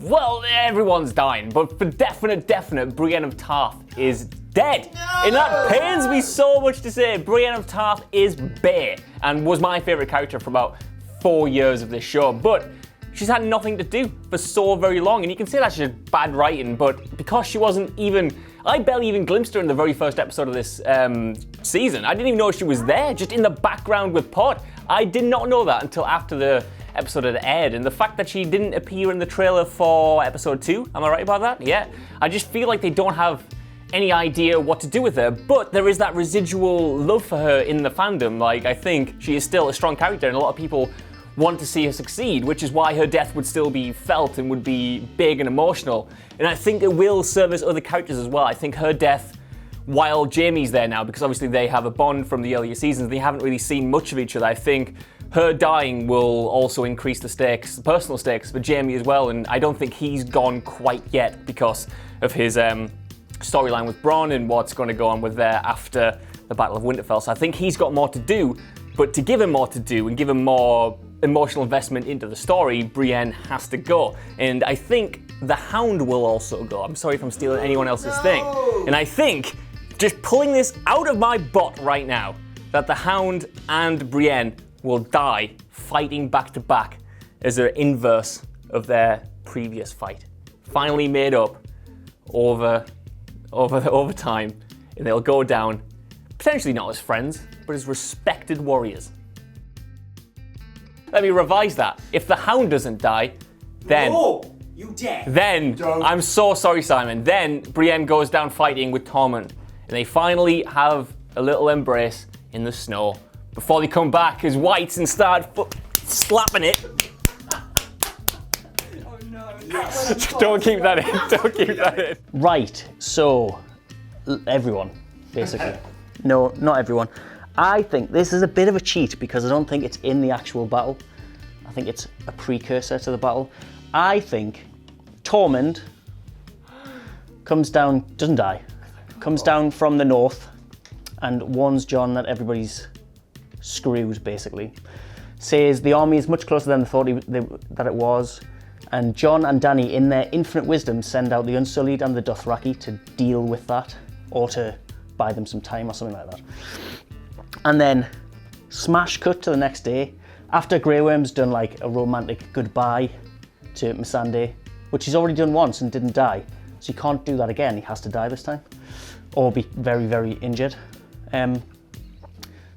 well, everyone's dying, but for definite, Brienne of Tarth is dead. No! And that pains me so much to say. Brienne of Tarth is bare and was my favourite character for about 4 years of this show, but she's had nothing to do for so very long, and you can say that's just bad writing, but because she wasn't even, I barely even glimpsed her in the very first episode of this season. I didn't even know she was there, just in the background with Pod. I did not know that until after the episode had aired, and the fact that she didn't appear in the trailer for episode 2, am I right about that? Yeah. I just feel like they don't have any idea what to do with her, but there is that residual love for her in the fandom. Like, I think she is still a strong character, and a lot of people want to see her succeed, which is why her death would still be felt and would be big and emotional. And I think it will service other characters as well. I think her death, while Jaime's there now, because obviously they have a bond from the earlier seasons, they haven't really seen much of each other. I think her dying will also increase the stakes, the personal stakes for Jaime as well, and I don't think he's gone quite yet because of his storyline with Bronn and what's going to go on with there after the Battle of Winterfell. So I think he's got more to do, but to give him more to do and give him more emotional investment into the story, Brienne has to go. And I think the Hound will also go. I'm sorry if I'm stealing anyone else's thing. And I think, just pulling this out of my butt right now, that the Hound and Brienne will die fighting back to back as their inverse of their previous fight. Finally made up over time, and they'll go down, potentially not as friends, but as respected warriors. Let me revise that. If the Hound doesn't die, then... Oh, you dead. Then, Don't. I'm so sorry, Simon. Then Brienne goes down fighting with Tormund, and they finally have a little embrace in the snow before they come back as whites and start slapping it. Oh no. Yes. Don't keep that in. Don't keep that in. Right, so everyone, basically. No, not everyone. I think this is a bit of a cheat because I don't think it's in the actual battle. I think it's a precursor to the battle. I think Tormund comes down, doesn't die, comes down from the north and warns Jon that everybody's screwed, basically. Says the army is much closer than they thought that it was, and Jon and Dany, in their infinite wisdom, send out the Unsullied and the Dothraki to deal with that, or to buy them some time or something like that. And then smash cut to the next day, after Grey Worm's done like a romantic goodbye to Missandei, which he's already done once and didn't die, so he can't do that again. He has to die this time, or be very, very injured.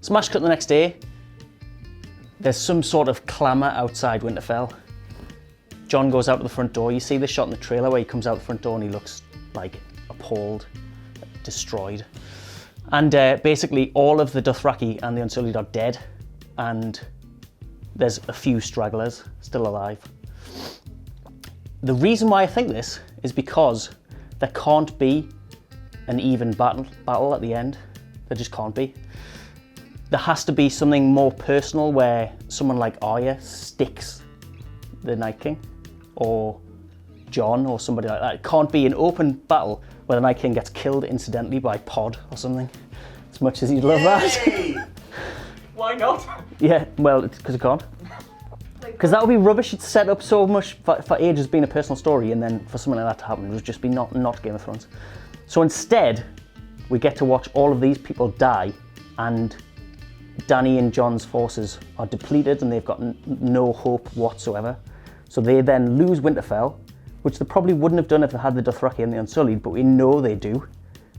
Smash cut the next day. There's some sort of clamour outside Winterfell. Jon goes out to the front door. You see this shot in the trailer where he comes out the front door and he looks like appalled, destroyed. And basically all of the Dothraki and the Unsullied are dead, and there's a few stragglers still alive. The reason why I think this is because there can't be an even battle at the end. There just can't be. There has to be something more personal where someone like Arya sticks the Night King, or Jon, or somebody like that. It can't be an open battle where the Night King gets killed incidentally by Pod or something. As much as you'd love that. Why not? Yeah, well, it's because it can't. Because that would be rubbish. It's set up so much for ages being a personal story, and then for something like that to happen, it would just be not Game of Thrones. So instead, we get to watch all of these people die, and Dany and Jon's forces are depleted and they've got no hope whatsoever. So they then lose Winterfell, which they probably wouldn't have done if they had the Dothraki and the Unsullied, but we know they do.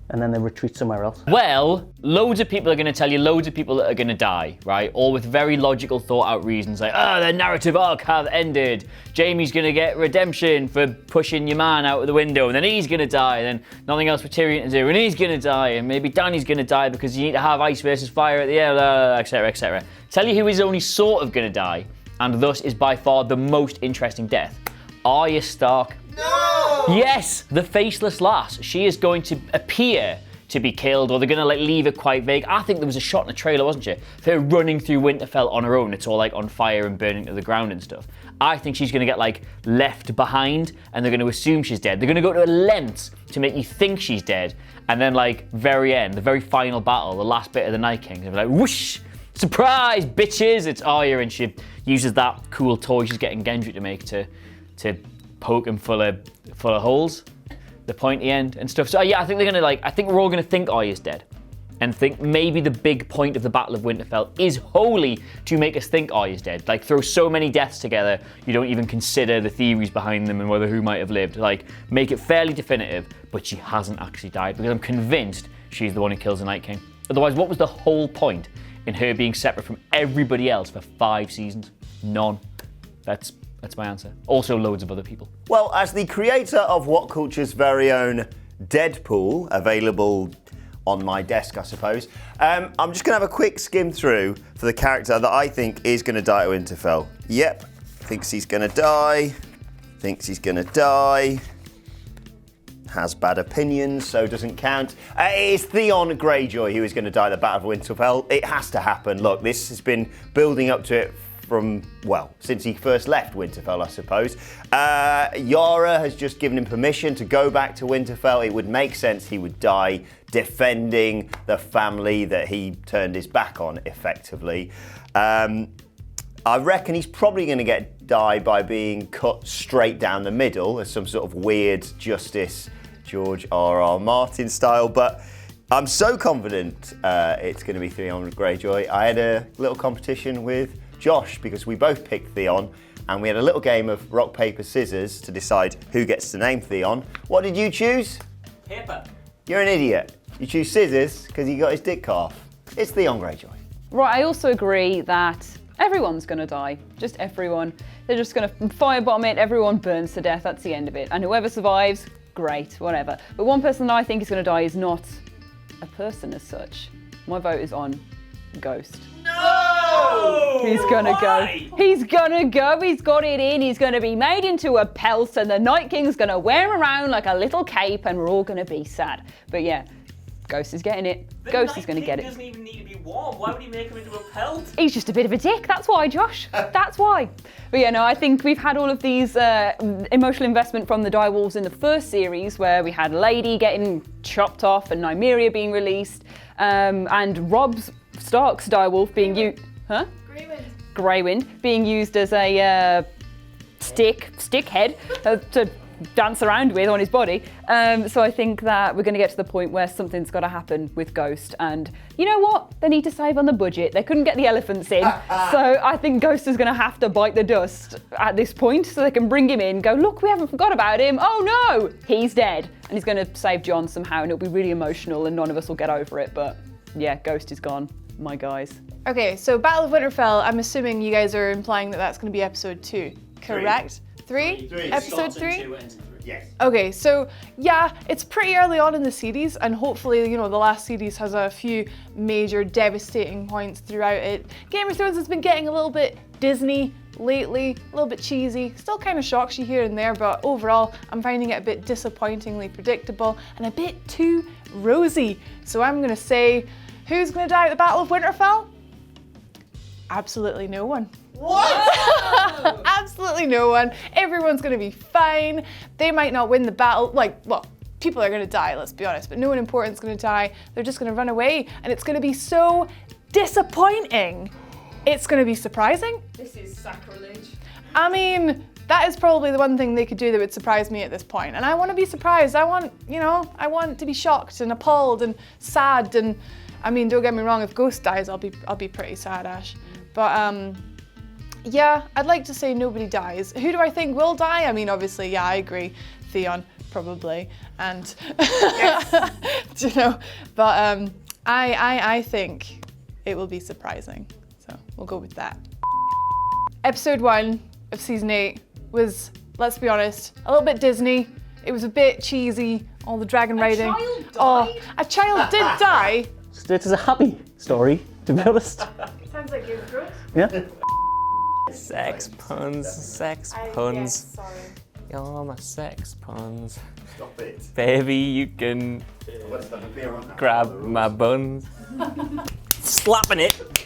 And then they retreat somewhere else. Well, loads of people are going to tell you loads of people that are going to die, right? All with very logical, thought-out reasons, like, their narrative arc has ended. Jaime's going to get redemption for pushing your man out of the window, and then he's going to die, and then nothing else for Tyrion to do, and he's going to die, and maybe Dany's going to die because you need to have ice versus fire at the end, etc., etc. Tell you who is only sort of going to die, and thus is by far the most interesting death. Arya Stark. No! Yes, the faceless lass. She is going to appear to be killed, or they're going to like leave it quite vague. I think there was a shot in the trailer, wasn't she? Her running through Winterfell on her own. It's all like on fire and burning to the ground and stuff. I think she's going to get like left behind, and they're going to assume she's dead. They're going to go to lengths to make you think she's dead, and then like very end, the very final battle, the last bit of the Night King, they'll be like, whoosh! Surprise, bitches! It's Arya, and she uses that cool toy she's getting Gendry to make to poke him full of holes, the pointy end and stuff. So yeah, I think they're gonna I think we're all gonna think Arya's dead, and think maybe the big point of the Battle of Winterfell is wholly to make us think Arya's dead. Like, throw so many deaths together, you don't even consider the theories behind them and whether who might have lived. Like, make it fairly definitive, but she hasn't actually died, because I'm convinced she's the one who kills the Night King. Otherwise, what was the whole point in her being separate from everybody else for 5 seasons? None. That's my answer. Also, loads of other people. Well, as the creator of What Culture's very own Deadpool, available on my desk, I suppose, I'm just going to have a quick skim through for the character that I think is going to die at Winterfell. Yep, thinks he's going to die, has bad opinions, so doesn't count. It is Theon Greyjoy who is going to die at the Battle of Winterfell. It has to happen. Look, this has been building up to it from, well, since he first left Winterfell, I suppose. Yara has just given him permission to go back to Winterfell. It would make sense he would die defending the family that he turned his back on, effectively. I reckon he's probably going to die by being cut straight down the middle as some sort of weird Justice George R.R. Martin style, but I'm so confident it's going to be Theon Greyjoy. I had a little competition with Josh because we both picked Theon, and we had a little game of rock, paper, scissors to decide who gets to name Theon. What did you choose? Paper. You're an idiot. You choose scissors because he got his dick cut off. It's Theon Greyjoy. Right, I also agree that everyone's going to die. Just everyone. They're just going to firebomb it, everyone burns to death, that's the end of it. And whoever survives, great, whatever. But one person that I think is going to die is not a person as such. My vote is on Ghost. No! He's gonna go. He's gonna go. He's got it in. He's gonna be made into a pelt, and the Night King's gonna wear him around like a little cape, and we're all gonna be sad. But yeah, Ghost is getting it. Ghost is gonna get it. The Night King doesn't even need to be warm. Why would he make him into a pelt? He's just a bit of a dick. That's why, Josh. That's why. But yeah, no, I think we've had all of these emotional investment from the direwolves in the first series, where we had Lady getting chopped off and Nymeria being released, and Robb Stark's direwolf being used. Huh? Greywind being used as a stick head to dance around with on his body. So I think that we're going to get to the point where something's got to happen with Ghost, and you know what? They need to save on the budget. They couldn't get the elephants in, so I think Ghost is going to have to bite the dust at this point, so they can bring him in, go, look, we haven't forgot about him. Oh no, he's dead, and he's going to save Jon somehow, and it'll be really emotional, and none of us will get over it. But yeah, Ghost is gone, my guys. Okay, so Battle of Winterfell, I'm assuming you guys are implying that that's going to be episode 2, correct? 3? Episode 3? Yes. Okay, so yeah, it's pretty early on in the series, and hopefully, you know, the last series has a few major devastating points throughout it. Game of Thrones has been getting a little bit Disney lately, a little bit cheesy, still kind of shocks you here and there, but overall, I'm finding it a bit disappointingly predictable and a bit too rosy. So I'm gonna say, who's gonna die at the Battle of Winterfell? Absolutely no one. What? Absolutely no one. Everyone's gonna be fine. They might not win the battle, well, people are gonna die, let's be honest, but no one important's gonna die. They're just gonna run away, and it's gonna be so disappointing. It's gonna be surprising. This is sacrilege. I mean, that is probably the one thing they could do that would surprise me at this point. And I want to be surprised. I want to be shocked and appalled and sad. And I mean, don't get me wrong, if Ghost dies, I'll be pretty sad, Ash. But yeah, I'd like to say nobody dies. Who do I think will die? I mean, obviously, yeah, I agree. Theon, probably. And, you know, but I think it will be surprising. So we'll go with that. Episode 1 of season 8 was, let's be honest, a little bit Disney. It was a bit cheesy, all the dragon riding. A child did die. It is a happy story, to be honest. Sounds like Game of Thrones. Yeah. Sex puns, sex puns. You're my sex puns. Stop it. Baby, you can Let's have a beer on that. grab my buns. Slapping it.